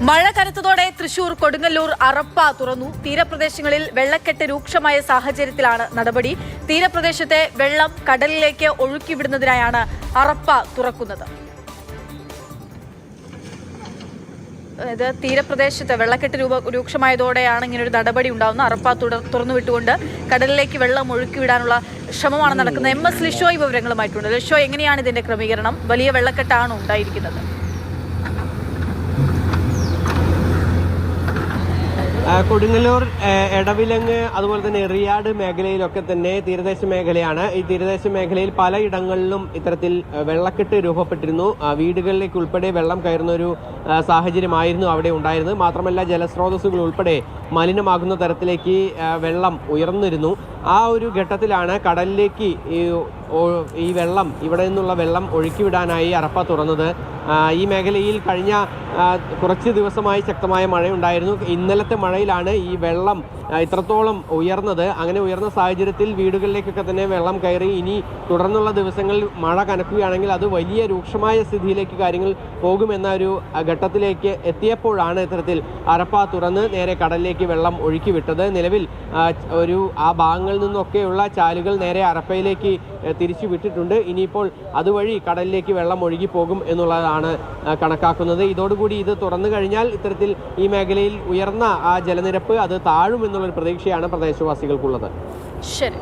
മഴ കനത്തതോടെ തൃശൂർ കൊടുങ്ങല്ലൂർ അറപ്പ തുറന്നു. തീരപ്രദേശങ്ങളിൽ വെള്ളക്കെട്ട് രൂക്ഷമായ സാഹചര്യത്തിലാണ് നടപടി. തീരപ്രദേശത്തെ വെള്ളം കടലിലേക്ക് ഒഴുക്കിവിടുന്നതിനായാണ് അറപ്പ തുറക്കുന്നത്. അതായത് തീരപ്രദേശത്ത് വെള്ളക്കെട്ട് രൂക്ഷമായതോടെയാണ് ഇങ്ങനൊരു നടപടി ഉണ്ടാകുന്നത്. അറപ്പ തുറന്നുവിട്ടുകൊണ്ട് കടലിലേക്ക് വെള്ളം ഒഴുക്കിവിടാനുള്ള ശ്രമമാണ് നടക്കുന്നത്. MS ലിഷോയ് വിവരങ്ങളുമായിട്ടുണ്ട്. ലിഷോ, എങ്ങനെയാണ് ഇതിന്റെ ക്രമീകരണം? വലിയ വെള്ളക്കെട്ടാണ് ഉണ്ടായിരിക്കുന്നത്. കൊടുങ്ങല്ലൂർ, എടവിലങ്ങ്, അതുപോലെ തന്നെ എറിയാട് മേഖലയിലൊക്കെ തന്നെ തീരദേശ മേഖലയാണ്. ഈ തീരദേശ മേഖലയിൽ പലയിടങ്ങളിലും ഇത്തരത്തിൽ വെള്ളക്കെട്ട് രൂപപ്പെട്ടിരുന്നു. വീടുകളിലേക്ക് ഉൾപ്പെടെ വെള്ളം കയറുന്ന ഒരു സാഹചര്യമായിരുന്നു അവിടെ ഉണ്ടായിരുന്നത്. മാത്രമല്ല ജലസ്രോതസ്സുകൾ ഉൾപ്പെടെ മലിനമാകുന്ന തരത്തിലേക്ക് വെള്ളം ഉയർന്നിരുന്നു. ആ ഒരു ഘട്ടത്തിലാണ് കടലിലേക്ക് ഈ വെള്ളം, ഇവിടെ നിന്നുള്ള വെള്ളം ഒഴുക്കിവിടാനായി അറപ്പ തുറന്നത്. ഈ മേഖലയിൽ കഴിഞ്ഞ കുറച്ച് ദിവസമായി ശക്തമായ മഴയുണ്ടായിരുന്നു. ഇന്നലത്തെ മഴയിലാണ് ഈ വെള്ളം ഇത്രത്തോളം ഉയർന്നത്. അങ്ങനെ ഉയർന്ന സാഹചര്യത്തിൽ വീടുകളിലേക്കൊക്കെ തന്നെ വെള്ളം കയറി. ഇനി തുടർന്നുള്ള ദിവസങ്ങളിൽ മഴ കനക്കുകയാണെങ്കിൽ അത് വലിയ രൂക്ഷമായ സ്ഥിതിയിലേക്ക് കാര്യങ്ങൾ പോകുമെന്ന ഒരു ഘട്ടത്തിലേക്ക് എത്തിയപ്പോഴാണ് ഇത്തരത്തിൽ അറപ്പ തുറന്ന് നേരെ കടലിലേക്ക് വെള്ളം ഒഴുക്കി വിട്ടത്. നിലവിൽ ആ ഭാഗങ്ങളിൽ നിന്നൊക്കെയുള്ള ചാലുകൾ നേരെ അറപ്പയിലേക്ക് തിരിച്ചു വിട്ടിട്ടുണ്ട്. ഇനിയിപ്പോൾ അതുവഴി കടലിലേക്ക് വെള്ളം ഒഴുകി പോകും എന്നുള്ളതാണ് കണക്കാക്കുന്നത്. ഇതോടുകൂടി ഇത് തുറന്നു കഴിഞ്ഞാൽ ഇത്തരത്തിൽ ഈ മേഖലയിൽ ഉയർന്ന ആ ജലനിരപ്പ് അത് താഴുമെന്നുള്ളൊരു പ്രതീക്ഷയാണ് പ്രദേശവാസികൾക്കുള്ളത്. ശരി.